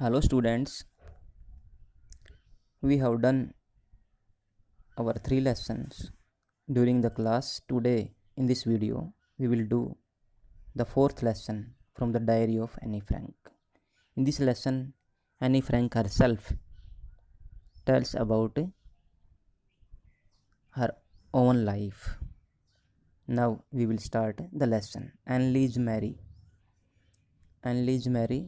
Hello students, we have done our 3 lessons during the class. Today in this video we will do the 4th lesson from the diary of Anne Frank. In this lesson Anne Frank herself tells about her own life. Now we will start the lesson. Anneliese Mary. Anneliese Mary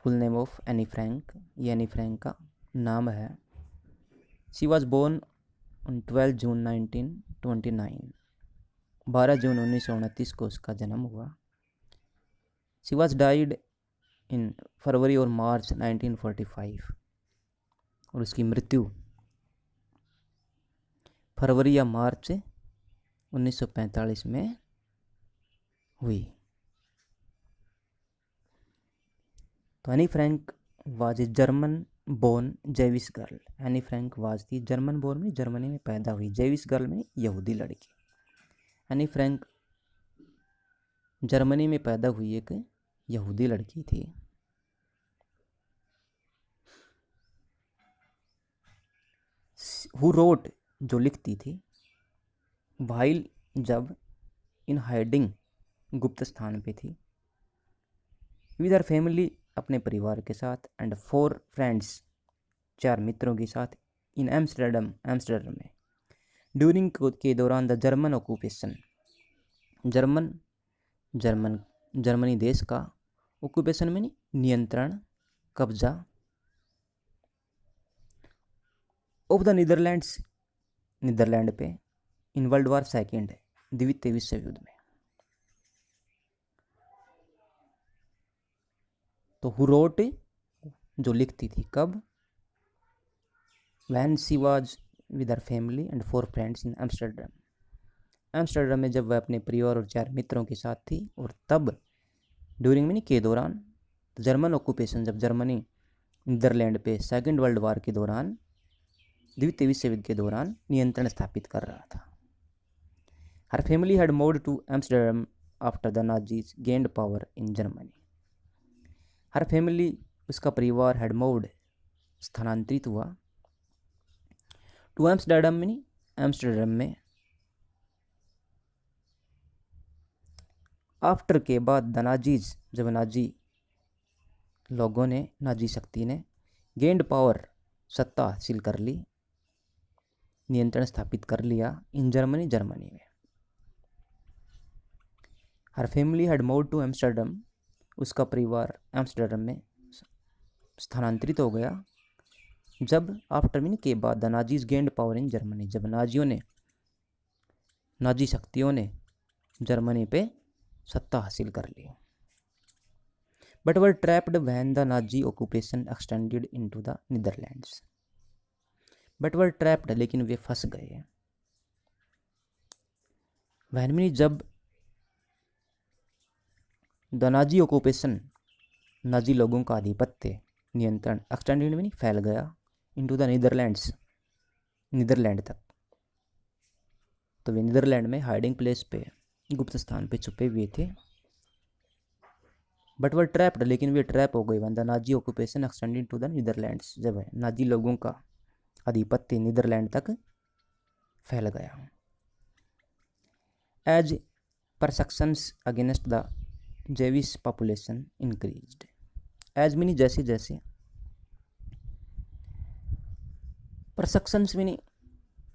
full name of Anne Frank, ये Anne Frank का नाम है. She was born on 12 जून 1929. 12 जून 1929 को उसका जन्म हुआ. She was died in फरवरी और मार्च 1945 और उसकी मृत्यु फरवरी या मार्च 1945 में हुई. तो Anne Frank was a German born Jewish girl. Anne Frank was थी जर्मन बोर्न में जर्मनी में पैदा हुई, जेविश गर्ल में यहूदी लड़की. एनी फ्रैंक जर्मनी में पैदा हुई एक यहूदी लड़की थी. हु रोट, जो लिखती थी, वाइल, जब, इन हाइडिंग, गुप्त स्थान पे थी, विद हर फैमिली, अपने परिवार के साथ, एंड 4 फ्रेंड्स, 4 मित्रों के साथ, इन एम्स्टर्डम, एम्स्टर्डम में, ड्यूरिंग के दौरान द जर्मन ऑक्यूपेशन, जर्मनी देश का, ऑक्यूपेशन में नियंत्रण, कब्जा, ऑफ द नीदरलैंड्स, नीदरलैंड पे, इन वर्ल्ड वॉर सेकेंड, द्वितीय विश्व युद्ध में. तो हु रोट, जो लिखती थी, कब, when she was with her family and 4 friends in Amsterdam. Amsterdam में जब वह अपने परिवार और 4 मित्रों के साथ थी. और तब, ड्यूरिंग में के दौरान, जर्मन ऑक्यूपेशन, जब जर्मनी नीदरलैंड पे सेकेंड वर्ल्ड वॉर के दौरान, द्वितीय विश्व युद्ध के दौरान नियंत्रण स्थापित कर रहा था. Her family had moved to Amsterdam after the Nazis gained power in Germany. Her family, उसका परिवार, हैड मूव्ड, स्थानांतरित हुआ, टू एम्स्टर्डम में, एम्स्टर्डम में, आफ्टर के बाद, द नाजीज, जब नाजी लोगों ने, नाजी शक्ति ने, गेन्ड पावर, सत्ता हासिल कर ली, नियंत्रण स्थापित कर लिया, इन जर्मनी, जर्मनी में. Her family had moved to Amsterdam, उसका परिवार एम्स्टर्डम में स्थानांतरित हो गया, जब, आफ्टर मीन के बाद, the Nazis gained power in Germany, जब नाजियों ने, नाजी शक्तियों ने जर्मनी पे सत्ता हासिल कर ली. But were trapped when the Nazi occupation extended into the Netherlands. But were trapped, लेकिन वे फंस गए. व्हेन मीन जब, द नाजी ऑक्यूपेशन, नाजी लोगों का आधिपत्य, नियंत्रण, एक्सटेंडेड में फैल गया, इनटू द नीदरलैंड्स, नीदरलैंड तक. तो वे नीदरलैंड में हाइडिंग प्लेस पे, गुप्त स्थान पे छुपे हुए थे. बट वर ट्रैप्ड, लेकिन वे ट्रैप हो गए, when the Nazi occupation extended to the Netherlands, जब नाजी लोगों का आधिपत्य नीदरलैंड तक फैल गया. As persecutions against the Jewish population increased. As mean जैसे जैसे, परसेक्शंस मीनी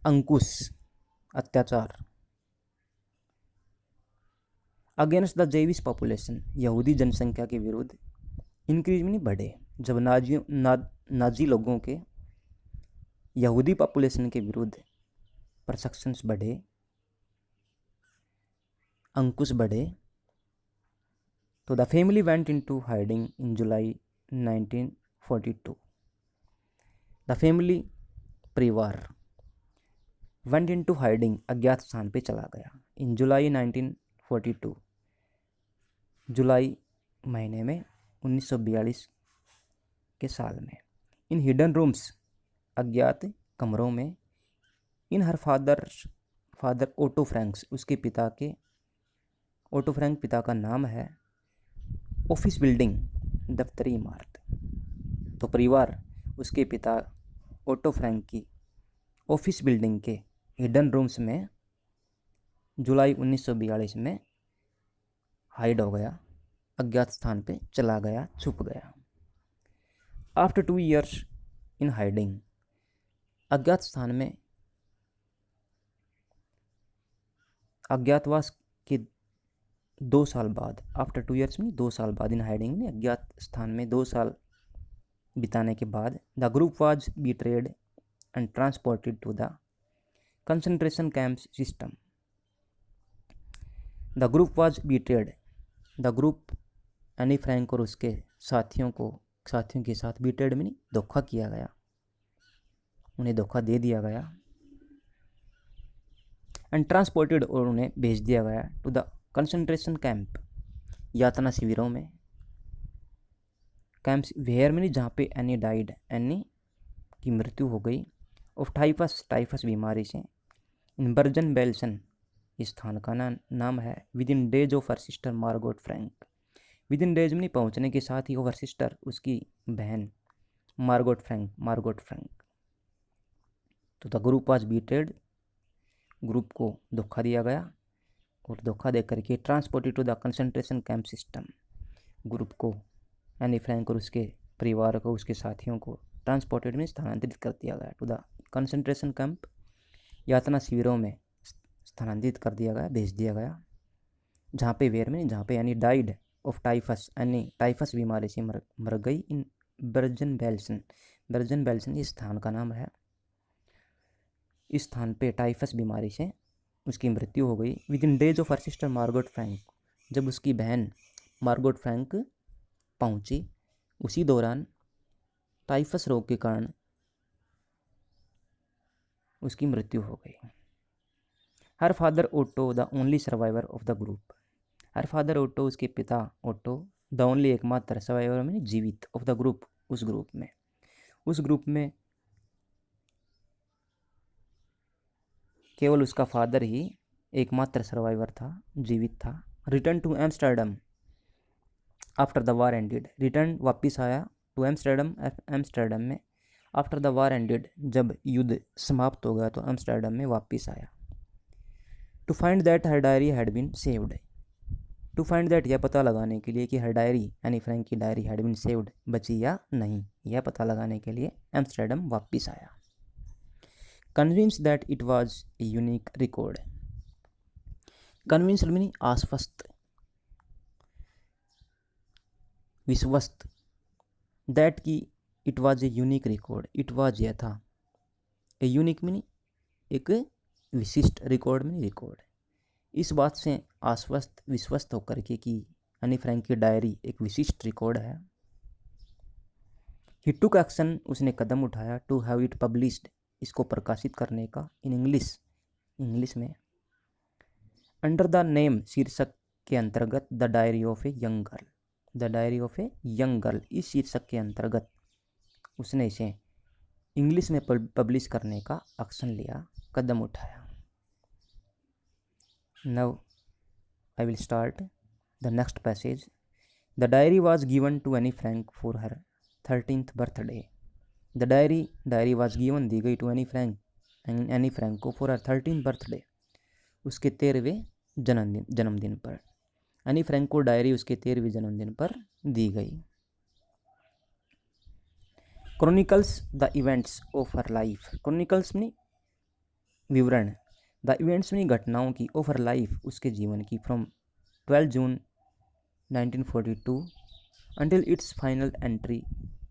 अंकुश, अत्याचार, अगेंस्ट द जेविश पॉपुलेशन, यहूदी जनसंख्या के विरुद्ध, इंक्रीज मीनी बढ़े, जब नाजी लोगों के, यहूदी पॉपुलेशन के विरुद्ध परसेक्शंस बढ़े, अंकुश बढ़े, तो the family went into hiding in July 1942. The family, परिवार, वेंट इनटू हाइडिंग, अज्ञात स्थान पे चला गया, इन जुलाई 1942, जुलाई महीने में 1942 के साल में, इन हिडन रूम्स, अज्ञात कमरों में, इन हर फादर ओटो फ्रैंक्स, उसके ओटो फ्रैंक पिता का नाम है, ऑफिस बिल्डिंग, दफ्तरी इमारत। तो परिवार उसके पिता ओटो फ्रैंक की ऑफिस बिल्डिंग के हिडन रूम्स में जुलाई 1942 में हाइड हो गया, अज्ञात स्थान पे चला गया, छुप गया। आफ्टर 2 years इन हाइडिंग, अज्ञात स्थान में अज्ञातवास के 2 साल बाद, आफ्टर 2 years में 2 साल बाद, इन हाइडिंग में अज्ञात स्थान में 2 साल बिताने के बाद the group was betrayed and transported to the concentration camps system. The group was betrayed, the group Anne Frank और उसके साथियों के साथ बीट्रेड में धोखा किया गया, उन्हें धोखा दे दिया गया। एंड ट्रांसपोर्टेड, और उन्हें भेज दिया गया टू द कंसंट्रेशन कैंप, यातना शिविरों में। कैंप्स वेयर में जहाँ पे एनी डाइड, एनी की मृत्यु हो गई, ऑफ टाइफस बीमारी से। इन बर्जन बेल्सन, इस स्थान का नाम है। Within days of her sister Margot Frank, within days में पहुँचने के साथ ही ओवर सिस्टर, उसकी बहन मार्गोट फ्रैंक। तो the group was betrayed, group को धोखा दिया गया, और धोखा दे करके transported to the concentration camp system, group को एनी फ्रैंक और उसके परिवार को, उसके साथियों को ट्रांसपोर्टेड में स्थानांतरित कर दिया गया टू द कंसंट्रेशन कैंप, यातना शिविरों में स्थानांतरित कर दिया गया, भेज दिया गया। जहाँ पे वेयर में, जहाँ पे यानी डाइड ऑफ टाइफस, यानी टाइफस बीमारी से मर गई। इन बर्जन बेल्सन इस स्थान का नाम है। इस स्थान पे टाइफस बीमारी से उसकी मृत्यु हो गई। With in days of her sister Margot Frank, जब उसकी बहन मार्गोट फ्रैंक पहुंची, उसी दौरान टाइफस रोग के कारण उसकी मृत्यु हो गई। Her father Otto the only survivor of the group, her father Otto, उसके पिता ओटो, द ओनली एकमात्र सर्वाइवर में जीवित, ऑफ द ग्रुप, उस ग्रुप में केवल उसका फादर ही एकमात्र सर्वाइवर था, जीवित था। Return to Amsterdam after the war ended, return वापिस आया टू एम्स्टर्डम में, आफ्टर द वार एंडेड, जब युद्ध समाप्त हो गया तो एम्स्टर्डम में वापिस आया। To find that her diary had been saved, to find that, यह पता लगाने के लिए कि हर डायरी, यानी फ्रैंक की डायरी, हैड बीन सेव्ड, बची या नहीं, यह पता लगाने के लिए एम्स्टर्डम वापिस आया। Convince that it was a unique record, convince meaning आश्वस्त, विश्वस्त, दैट की it was a unique record, it was, यह था, ए यूनिक मीनिंग एक विशिष्ट, रिकॉर्ड में रिकॉर्ड, इस बात से आश्वस्त, विश्वस्त होकर के कि एनी फ्रैंक की डायरी एक विशिष्ट रिकॉर्ड है। ही टुक एक्शन, उसने कदम उठाया, टू हैव इट पब्लिश्ड, इसको प्रकाशित करने का, इन इंग्लिश में, अंडर द नेम, शीर्षक के अंतर्गत, the diary of a young girl, the diary of a young girl, इस शीर्षक के अंतर्गत उसने इसे इंग्लिश में पब्लिश करने का एक्शन लिया, कदम उठाया। Now I will start the next passage. The diary was given to Annie Frank for her 13th birthday. The diary was given, दी गई, to Annie Frank को for her 13th birthday, उसके 13वें जन्मदिन पर। Anne Frank को diary उसके 13वें जन्मदिन पर दी गई। Chronicles the events of her life, chronicles में विवरण, द इवेंट्स में घटनाओं की, ऑफ हर लाइफ, उसके जीवन की, from 12 June 1942 until it's final entry,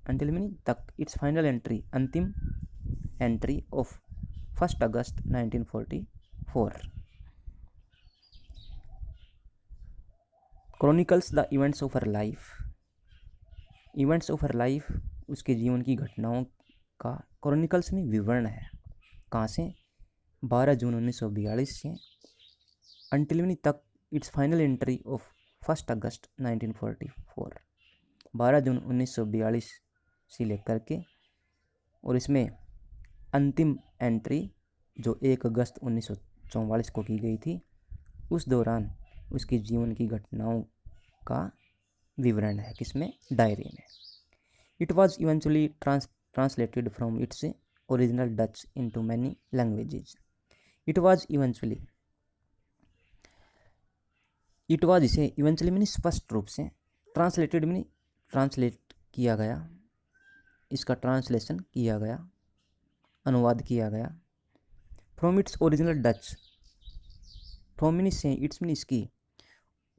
until meaning तक, इट्स फाइनल एंट्री, अंतिम entry of 1 August 1944। Chronicles the events of her life, events of her life, उसके जीवन की घटनाओं का क्रॉनिकल्स में विवरण है। कहाँ से? 12 जून 1942 से अंटिल मीनिंग तक, इट्स फाइनल एंट्री ऑफ 1 अगस्त 1944, 12 जून 1942 से लेकर के, और इसमें अंतिम एंट्री जो 1 अगस्त 1944 को की गई थी, उस दौरान उसके जीवन की घटनाओं का विवरण है किसमें, डायरी में। It was eventually translated from its original Dutch into many languages. It was eventually, it was इसे इवेंचुअली मीनी स्पष्ट रूप से, ट्रांसलेटेड मीनी ट्रांसलेट किया गया, इसका ट्रांसलेशन किया गया, अनुवाद किया गया। From its original Dutch, from मीनी से, इट्स मीनी इसकी,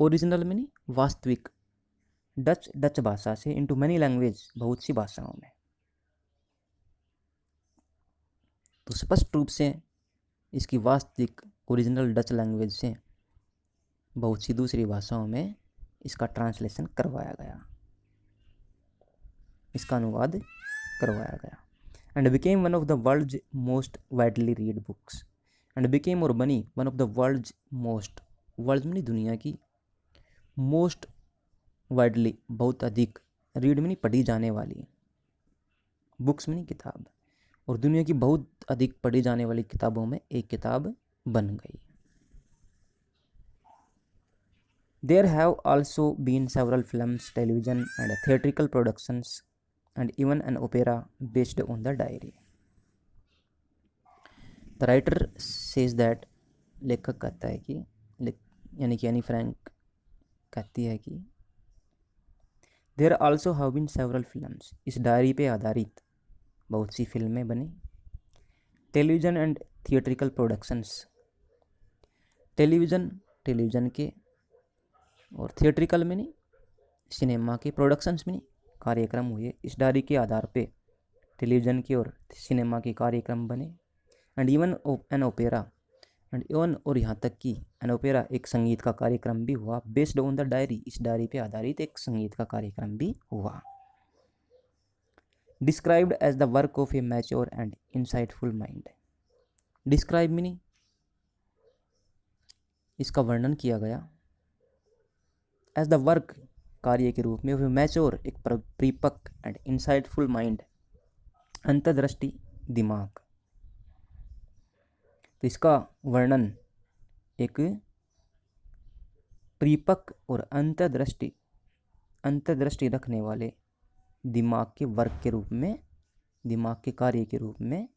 ओरिजिनल मीनी वास्तविक, डच डच भाषा से, इनटू मैनी लैंग्वेज बहुत सी भाषाओं में। तो स्पष्ट रूप से इसकी वास्तविक ओरिजिनल डच लैंग्वेज से बहुत सी दूसरी भाषाओं में इसका ट्रांसलेशन करवाया गया, इसका अनुवाद करवाया गया। And became one of the world's most widely read books, and became और बनी one of the world's most, world में दुनिया की, मोस्ट वाइडली बहुत अधिक, रीड में पढ़ी जाने वाली, बुक्स में किताब, और दुनिया की बहुत अधिक पढ़ी जाने वाली किताबों में एक किताब बन गई। There have also been several films, television and theatrical productions and even an opera based on the diary. The writer says that, लेखक कहता है कि, यानी कि एनी फ्रैंक कहती है कि There also have been several films, इस डायरी पे आधारित बहुत सी फिल्में बनी। Television and theatrical productions, television के, और थिएट्रिकल में नहीं, सिनेमा के, प्रोडक्शंस में नहीं, कार्यक्रम हुए। इस डायरी के आधार पे टेलीविज़न के और सिनेमा के कार्यक्रम बने। And even an opera, and even और यहाँ तक कि एन ओपेरा एक संगीत का कार्यक्रम भी हुआ, बेस्ड ऑन द डायरी, इस डायरी पे आधारित एक संगीत का कार्यक्रम भी हुआ। Described as the work of a mature and insightful mind, describe meaning इसका वर्णन किया गया, एज द वर्क कार्य के रूप में, मैच्योर एक परिपक्व, एंड इंसाइटफुल माइंड अंतर्दृष्टि दिमाग। तो इसका वर्णन एक परिपक्व और अंतर्दृष्टि रखने वाले दिमाग के वर्क के रूप में, दिमाग के कार्य के रूप में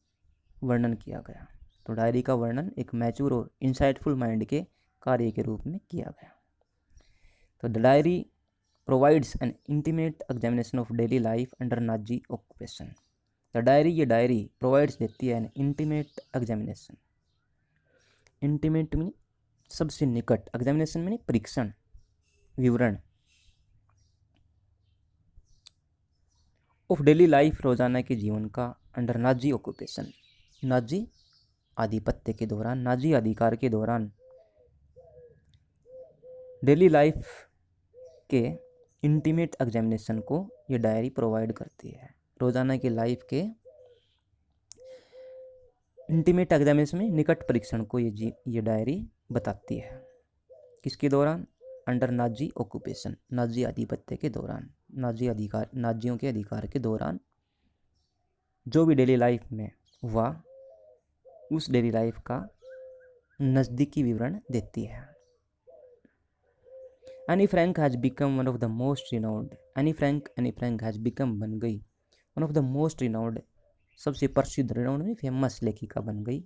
वर्णन किया गया। तो डायरी का वर्णन एक मैच्योर और इंसाइटफुल माइंड के कार्य के रूप में किया गया। तो the diary provides N intimate examination of daily life under Nazi occupation. The diary, ये डायरी प्रोवाइड्स देती है N intimate examination, intimate mean सबसे निकट, एग्जामिनेशन मीन परीक्षण, विवरण, ऑफ डेली लाइफ रोजाना के जीवन का, अंडर नाजी ऑक्यूपेशन, नाजी आधिपत्य के दौरान, नाजी अधिकार के दौरान, डेली लाइफ के इंटीमेट एग्जामिनेशन को ये डायरी प्रोवाइड करती है। रोजाना की लाइफ के इंटीमेट एग्जामिनेशन में निकट परीक्षण को ये डायरी बताती है। किसके दौरान, अंडर नाजी ऑक्यूपेशन, नाजी आधिपत्य के दौरान, नाजियों के अधिकार के दौरान जो भी डेली लाइफ में हुआ, उस डेली लाइफ का नज़दीकी विवरण देती है। Anne Frank has become one of the most renowned, Anne Frank has become बन गई, one of the most renowned सबसे प्रसिद्ध, रिनाउंड में फेमस लेखिका बन गई।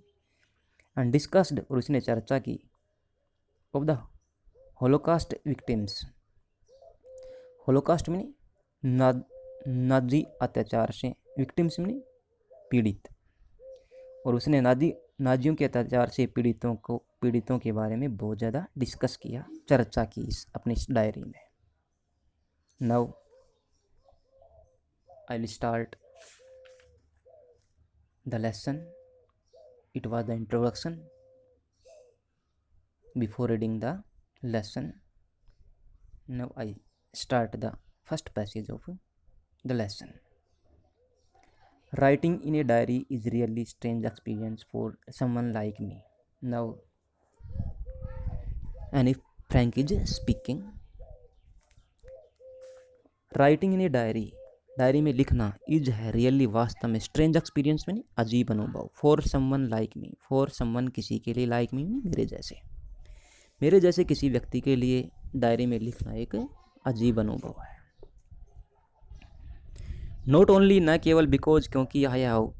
एंड डिस्कस्ड, और उसने चर्चा की, of the Holocaust victims, Holocaust में नाजी अत्याचार से, विक्टिम्स में पीड़ित, और उसने नाजियों के अत्याचार से पीड़ितों के बारे में बहुत ज़्यादा डिस्कस किया, चर्चा की अपनी इस डायरी में। Now I will start the lesson. It was the introduction. Before reading the lesson, now I start the first passage of the lesson. Writing in a diary is really strange experience for someone like me. Now, Annie Frank is speaking. Writing in a diary, diary में लिखना, is है really वास्तव में, strange experience में अजीब अनुभव, for someone like me, for someone किसी के लिए, लाइक मी मेरे जैसे किसी व्यक्ति के लिए डायरी में लिखना एक अजीब अनुभव है। नॉट ओनली, न केवल बिकॉज क्योंकि I have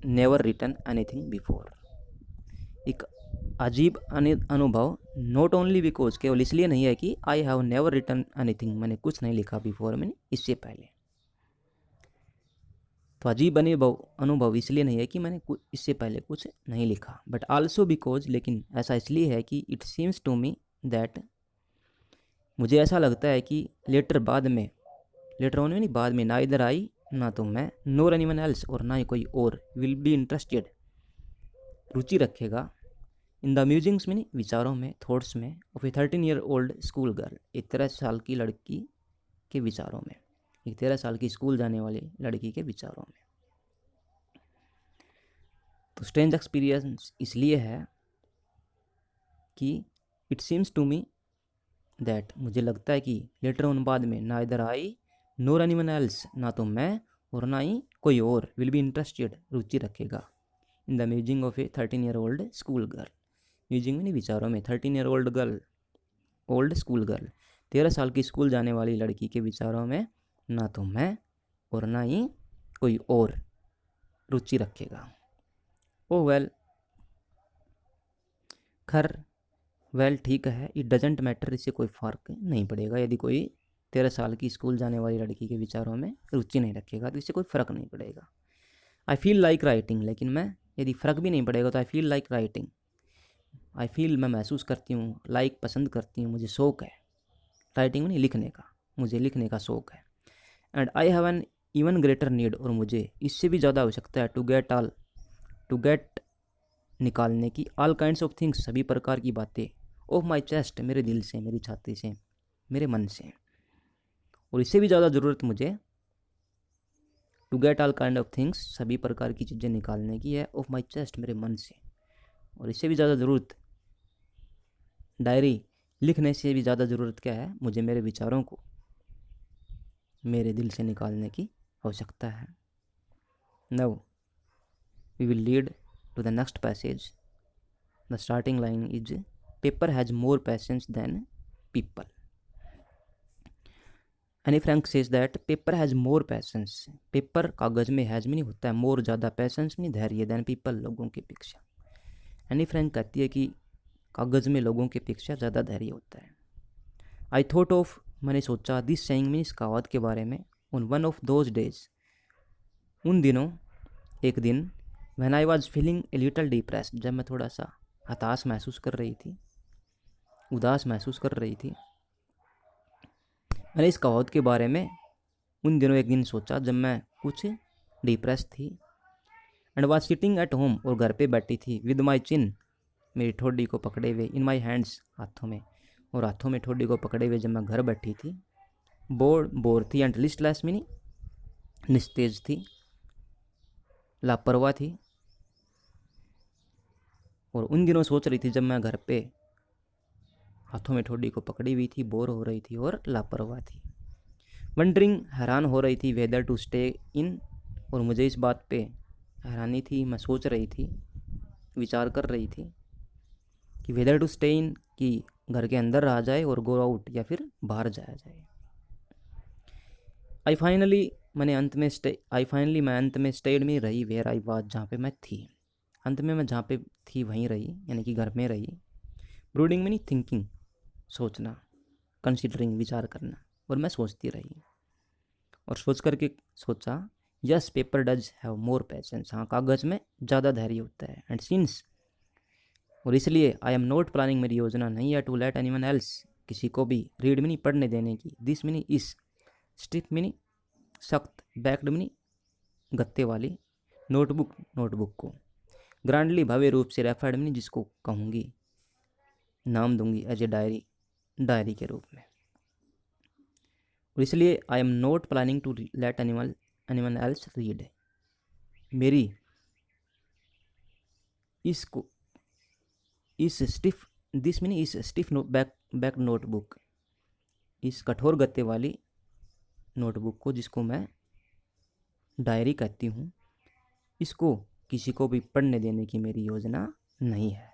never written anything before. एक अजीब अनुभव, नॉट ओनली बिकॉज केवल इसलिए नहीं है कि I have never written anything, मैंने कुछ नहीं लिखा बिफोर, मैंने इससे पहले। तो अजीब अनुभव इसलिए नहीं है कि मैंने इससे पहले कुछ नहीं लिखा। बट आल्सो बिकॉज, लेकिन ऐसा इसलिए है कि it seems to me that, मुझे ऐसा लगता है कि लेटर बाद में, लेटर ऑन नहीं बाद में, ना इधर आई ना तो मैं, नोर एनीवन एल्स और ना ही कोई और, विल बी इंटरेस्टेड रुचि रखेगा, इन द म्यूजिंग्स में, विचारों में, थॉट्स में, of A 13 year old school girl, एक 13 साल की लड़की के विचारों में, एक 13 साल की स्कूल जाने वाली लड़की के विचारों में। तो स्ट्रेंज एक्सपीरियंस इसलिए है कि it seems to me that, मुझे लगता है कि लेटर ऑन बाद में, ना इधर आई नोर एनीवन एल्स, ना तो मैं और ना ही कोई और, विल बी इंटरेस्टेड रुचि रखेगा, in the musing of A 13 year old school girl, musing में नहीं विचारों में, 13 year old girl, old school girl, 13 साल की स्कूल जाने वाली लड़की के विचारों में ना तो मैं और ना ही कोई और रुचि रखेगा। ओ वेल, खैर वेल ठीक है, इट डजेंट मैटर, इससे कोई फ़र्क नहीं पड़ेगा। यदि कोई 13 साल की स्कूल जाने वाली लड़की के विचारों में रुचि नहीं रखेगा तो इससे कोई फ़र्क नहीं पड़ेगा। आई फील लाइक राइटिंग, लेकिन मैं, यदि फ़र्क भी नहीं पड़ेगा तो I feel like writing, I feel मैं महसूस करती हूँ, लाइक पसंद करती हूँ, मुझे शौक़ है राइटिंग में नहीं, लिखने का, मुझे लिखने का शौक़ है। And I have an even greater need, और मुझे इससे भी ज़्यादा आवश्यकता है, टू गेट निकालने की, ऑल काइंड्स ऑफ थिंग्स, सभी प्रकार की बातें, ऑफ माई चेस्ट, मेरे दिल से, मेरी छाती से, मेरे मन से। और इससे भी ज़्यादा ज़रूरत मुझे to get all kind of things, सभी प्रकार की चीज़ें निकालने की है, ऑफ माई चेस्ट, मेरे मन से। और इससे भी ज़्यादा ज़रूरत, डायरी लिखने से भी ज़्यादा ज़रूरत क्या है, मुझे मेरे विचारों को मेरे दिल से निकालने की आवश्यकता है। Now we will lead to the next passage. The starting line is, paper has more patience than people. Anne Frank says that paper has more patience, paper कागज़ में हैज़ में नहीं होता है, मोर ज़्यादा, पैसेंस में धैर्य, देन पीपल लोगों की अपेक्षा। एनी फ्रैंक कहती है कि कागज़ में लोगों की अपेक्षा ज़्यादा धैर्य होता है। आई थॉट ऑफ, मैंने सोचा, दिस सेइंग में, इस कहावत के बारे में, on one of those days, उन दिनों, एक दिन, when I was feeling a little depressed, जब मैं थोड़ा सा हताश महसूस कर रही थी, उदास महसूस कर रही थी। मैंने इस कहावत के बारे में उन दिनों एक दिन सोचा जब मैं कुछ डिप्रेस थी। And was sitting at home, और घर पे बैठी थी, विद माई चिन, मेरी ठोडी को पकड़े हुए, इन माई हैंड्स, हाथों में, और हाथों में ठोडी को पकड़े हुए जब मैं घर बैठी थी। बोर थी, एंड लिस्टलेस मीनी निस्तेज थी, लापरवाह थी। और उन दिनों सोच रही थी जब मैं घर पे हाथों में ठोडी को पकड़ी हुई थी, बोर हो रही थी और लापरवाह थी। वंडरिंग, हैरान हो रही थी, वेदर टू स्टे इन, और मुझे इस बात पे हैरानी थी, मैं सोच रही थी, विचार कर रही थी कि वेदर टू स्टे इन, कि घर के अंदर रहा जाए, और गो आउट, या फिर बाहर जाया जाए। आई फाइनली, मैं अंत में स्टेड में रही, वेयर आई वाज, जहाँ पे मैं थी। अंत में मैं जहाँ पे थी वहीं रही, यानी कि घर में रही। ब्रूडिंग में नहीं, थिंकिंग, सोचना, कंसिडरिंग, विचार करना, और मैं सोचती रही, और सोच करके सोचा, yes paper does have more patience, हाँ कागज़ में ज़्यादा धैर्य होता है। एंड सिंस, और इसलिए, आई एम नॉट प्लानिंग, मेरी योजना नहीं है, टू लेट एनीवन एल्स, किसी को भी, रीड में नहीं, पढ़ने देने की, दिस में नहीं, इस, स्टिफ में नहीं, सख्त, बैक्ड में नहीं, गत्ते वाली, नोटबुक को, ग्रांडली, भव्य रूप से, रेफर्ड में नहीं, जिसको कहूँगी, नाम दूंगी, एज ए डायरी के रूप में। और इसलिए, I am not planning to let anyone else read, मेरी इसको, इस स्टिफ बैक नोटबुक, इस कठोर गत्ते वाली नोटबुक को, जिसको मैं डायरी कहती हूँ, इसको किसी को भी पढ़ने देने की मेरी योजना नहीं है।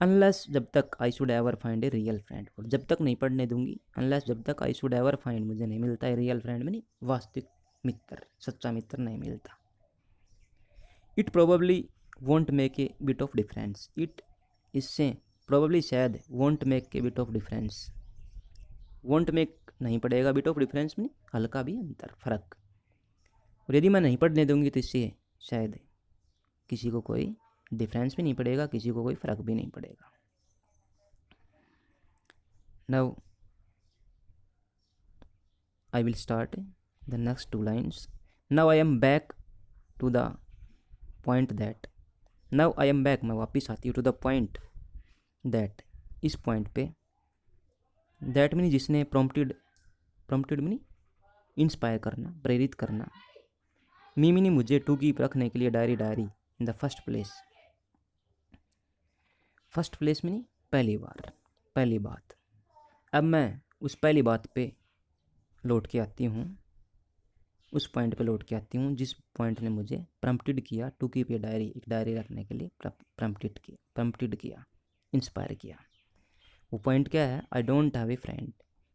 अनलेस जब तक I should ever find a real friend, और जब तक नहीं पढ़ने दूंगी, अनलेस जब तक आई शुड एवर फाइंड मुझे नहीं मिलता है रियल फ्रेंड में, नहीं वास्तविक मित्र, सच्चा मित्र नहीं मिलता। It probably won't make a bit of difference, it इससे प्रोबेबली शायद won't make a bit of difference, won't make नहीं पड़ेगा, बिट ऑफ डिफरेंस में हल्का भी अंतर फर्क, और यदि मैं नहीं पढ़ने दूंगी तो इससे शायद किसी को कोई डिफरेंस भी नहीं पड़ेगा, किसी को कोई फ़र्क भी नहीं पड़ेगा। Now I will start the next 2 lines. Now I am back to the point that, now I am back मैं वापस आती हूँ, टू द पॉइंट दैट इस पॉइंट पे, दैट मीनी जिसने प्रॉम्प्टेड मीनी इंस्पायर करना, प्रेरित करना, मी मीनी मुझे, टू कीप रखने के लिए diary in the first place, first place में नहीं पहली बार, पहली बात। अब मैं उस पहली बात पे लौट के आती हूँ, उस पॉइंट पे लौट के आती हूँ जिस पॉइंट ने मुझे प्रम्प्टेड किया टू कीप ए डायरी, एक डायरी रखने के लिए प्रम्प्टेड किया, इंस्पायर किया। वो पॉइंट क्या है? I don't have a friend,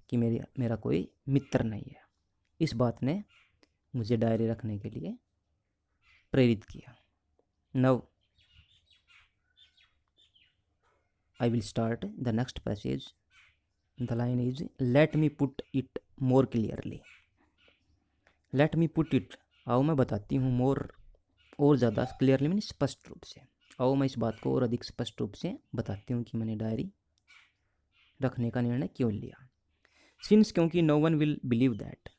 कि मेरा कोई मित्र नहीं है। इस बात ने मुझे डायरी रखने के लिए प्रेरित किया। Now I will start the next passage. The line is, let me put it more clearly. Let me put it, आओ मैं बताती हूँ, more और ज़्यादा क्लियरली, मैंने स्पष्ट रूप से, आओ मैं इस बात को और अधिक स्पष्ट रूप से बताती हूँ कि मैंने डायरी रखने का निर्णय क्यों लिया। सिंस, क्योंकि no one will believe that,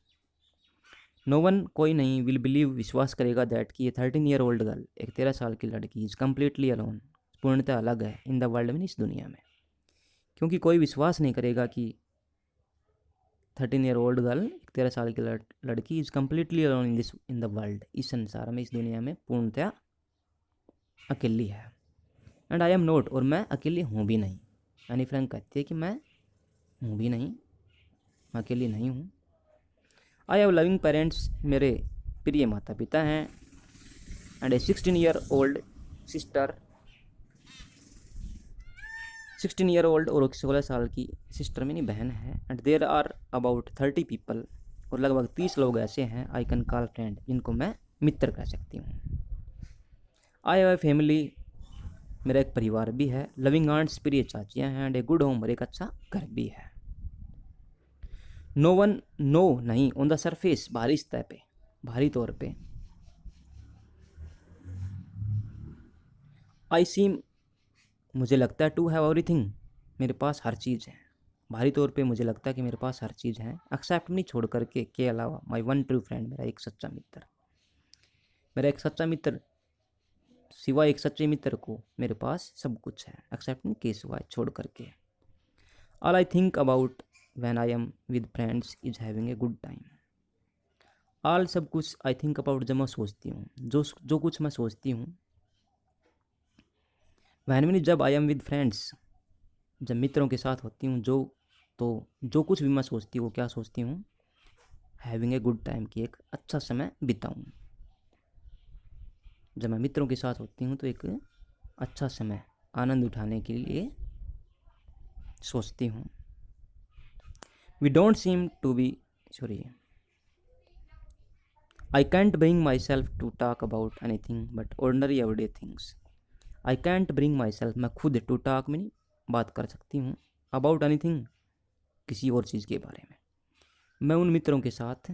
no one कोई नहीं, विल बिलीव विश्वास करेगा, दैट कि ये 13 ईयर ओल्ड गर्ल, एक 13 साल की लड़की, इज़ कम्प्लीटली अलोन, पूर्णतः अलग है, इन द वर्ल्ड में, इस दुनिया में। क्योंकि कोई विश्वास नहीं करेगा कि 13 ईयर ओल्ड गर्ल, एक 13 साल की लड़की, is completely alone in the world, इस संसार में, इस दुनिया में पूर्णतः अकेली है। एंड आई एम नॉट, और मैं अकेली हूँ भी नहीं। एनी फ्रैंक कहती है कि मैं हूँ भी नहीं, मैं अकेली नहीं हूँ। आई हैव लविंग पेरेंट्स, मेरे प्रिय माता पिता हैं। And a 16 year old sister, 16 year old और 16 साल की सिस्टर मेरी बहन है। And there are about 30 people, और लगभग 30 लोग ऐसे हैं, आई कैन कॉल फ्रेंड, जिनको मैं मित्र कह सकती हूँ। आई हैव ए फैमिली, मेरा एक परिवार भी है। लविंग आंट्स, प्रिय चाचियाँ हैं। एंड ए गुड होम, और एक अच्छा घर भी है। नो वन, नो नहीं, ऑन द सरफेस, बाहरी सतह पे, बाहरी तौर पे। आई सीम, मुझे लगता है, टू हैव एवरीथिंग, मेरे पास हर चीज़ है। बाहरी तौर पे मुझे लगता है कि मेरे पास हर चीज़ है, एक्सेप्ट नहीं, छोड़ करके, के अलावा, माई वन ट्रू फ्रेंड, मेरा एक सच्चा मित्र, मेरा एक सच्चा मित्र, सिवाय एक सच्चे मित्र को मेरे पास सब कुछ है, एक्सेप्ट नहीं, के सिवाय, छोड़ करके। All I think about when I am with friends is having a good time. All, सब कुछ, आई थिंक अबाउट, जब मैं सोचती हूँ, जो कुछ मैं सोचती हूँ, वैन मीन जब, आई एम विद फ्रेंड्स, जब मित्रों के साथ होती हूँ, जो कुछ भी मैं सोचती हूँ, क्या सोचती हूँ? हैविंग ए गुड टाइम, की एक अच्छा समय बिताऊँ। जब मैं मित्रों के साथ होती हूँ तो एक अच्छा समय, आनंद उठाने के लिए सोचती हूँ। We don't seem to be, sorry, I can't bring myself to talk about anything but ordinary everyday things. I can't bring myself, मैं खुद, टू टॉक में नहीं बात कर सकती हूँ, अबाउट एनीथिंग, किसी और चीज़ के बारे में। मैं उन मित्रों के साथ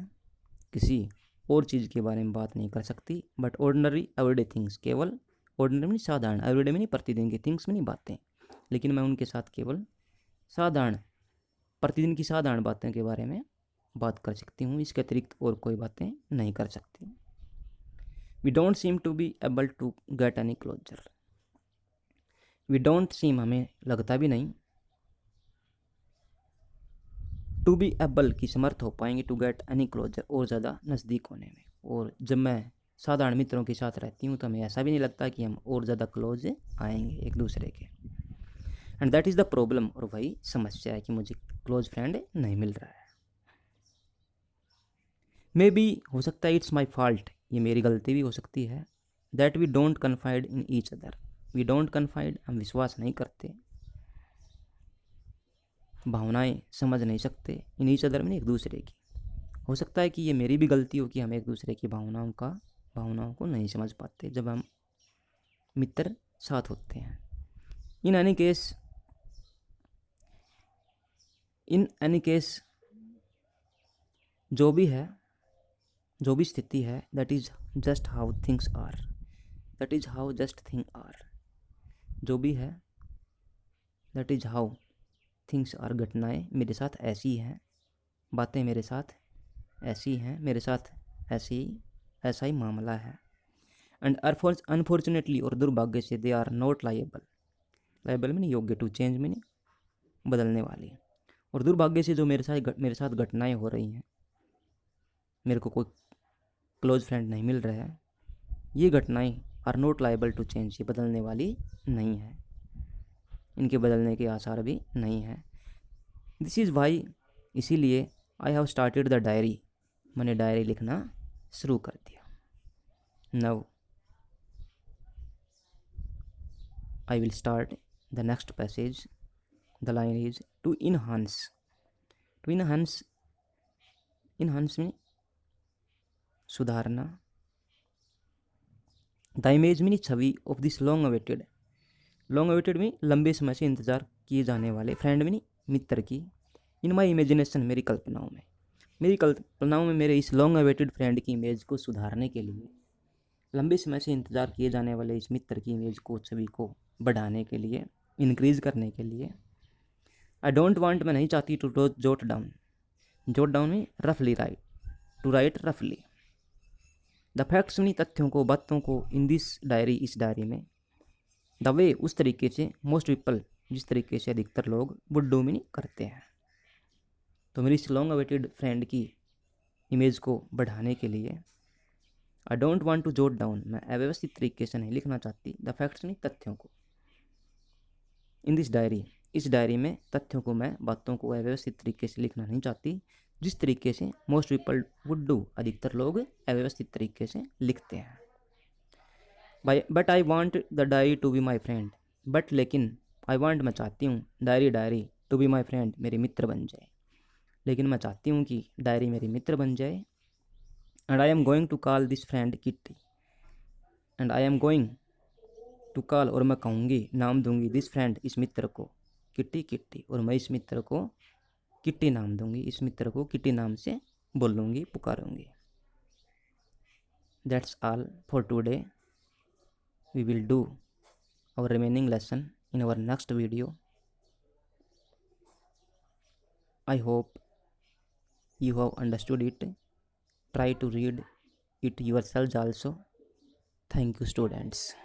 किसी और चीज़ के बारे में बात नहीं कर सकती, बट ऑर्डनरी एवरीडे थिंग्स, केवल ऑर्डनरी में साधारण, एवरीडे में नहीं, प्रतिदिन की, थिंग्स में नहीं, बातें, लेकिन मैं उनके साथ केवल साधारण, प्रतिदिन की साधारण बातें के बारे में बात कर सकती हूँ, इसके अतिरिक्त और कोई बातें नहीं कर सकती। We don't seem to be able to get any closer. We don't seem, हमें लगता भी नहीं, टू बी एबल, की समर्थ हो पाएंगे, टू गेट एनी क्लोजर, और ज़्यादा नज़दीक होने में। और जब मैं साधारण मित्रों के साथ रहती हूँ तो हमें ऐसा भी नहीं लगता कि हम और ज़्यादा क्लोज आएंगे एक दूसरे के। And that is the problem, और वही समस्या है कि मुझे क्लोज फ्रेंड नहीं मिल रहा है। मे बी, हो सकता है, इट्स माई फॉल्ट, ये मेरी गलती भी हो सकती है। That we don't confide in each other, we don't confide, हम विश्वास नहीं करते भावनाएं समझ नहीं सकते इन ईच अदर में, एक दूसरे की। हो सकता है कि ये मेरी भी गलती हो कि हम एक दूसरे की भावनाओं को नहीं समझ पाते जब हम मित्र साथ होते हैं। इन एनी केस जो भी है, जो भी स्थिति है, that is just how things are, that is how just thing are. जो भी है, that is how things are. घटनाएं मेरे साथ ऐसी हैं, बातें मेरे साथ ऐसी हैं, मेरे साथ ऐसा ही मामला है। एंड अनफॉर्चुनेटली, और दुर्भाग्य से, दे आर नॉट लाइएबल। लाइएबल में नहीं, योग्य टू चेंज में नहीं, बदलने वाली। और दुर्भाग्य से जो मेरे साथ घटनाएं हो रही हैं, मेरे को कोई क्लोज फ्रेंड नहीं मिल रहा है, ये घटनाएं are not liable to change, ये बदलने वाली नहीं है, इनके बदलने के आसार भी नहीं है। दिस इज़ वाई, इसीलिए I have started the diary, मैंने डायरी लिखना शुरू कर दिया। Now I will start the next passage. The line is to enhance. To enhance में सुधारना। द इमेज में छवि ऑफ दिस लॉन्ग अवेटेड में लंबे समय से इंतजार किए जाने वाले फ्रेंड में मित्र की। इन माई इमेजिनेशन, मेरी कल्पनाओं में मेरे इस लॉन्ग अवेटेड फ्रेंड की इमेज को सुधारने के लिए, लंबे समय से इंतजार किए जाने वाले इस मित्र की इमेज को, छवि को बढ़ाने के लिए, इंक्रीज करने के लिए, आई डोंट वांट, मैं नहीं चाहती, टू जोट डाउन में रफली राइट, टू राइट रफली द फैक्ट्स, उन्हीं तथ्यों को, बातों को, इन दिस डायरी, इस डायरी में, द वे, उस तरीके से, मोस्ट पीपल, जिस तरीके से अधिकतर लोग वुड डू में करते हैं। तो मेरी इस लॉन्ग अवेटेड फ्रेंड की इमेज को बढ़ाने के लिए, I don't want to jot down, मैं अव्यवस्थित तरीके से नहीं लिखना चाहती, द फैक्ट्स, नहीं तथ्यों को, इन दिस डायरी, इस डायरी में तथ्यों को, मैं बातों को अव्यवस्थित तरीके से लिखना नहीं चाहती, जिस तरीके से मोस्ट पीपल वुड डू, अधिकतर लोग अव्यवस्थित तरीके से लिखते हैं। But I want the diary to be my friend, but लेकिन, आई वॉन्ट, मैं चाहती हूँ, diary to be my friend, मेरी मित्र बन जाए, लेकिन मैं चाहती हूँ कि डायरी मेरी मित्र बन जाए। And I am going to call this friend Kitty, and I am going to call, और मैं कहूँगी, नाम दूंगी, दिस फ्रेंड, इस मित्र को, किट्टी, और मैं इस मित्र को किट्टी नाम दूंगी, इस मित्र को किट्टी नाम से बोलूँगी, पुकारूँगी। That's all for today. We will do our remaining lesson in our next video. I hope you have understood it. Try to read it yourselves also. Thank you, students.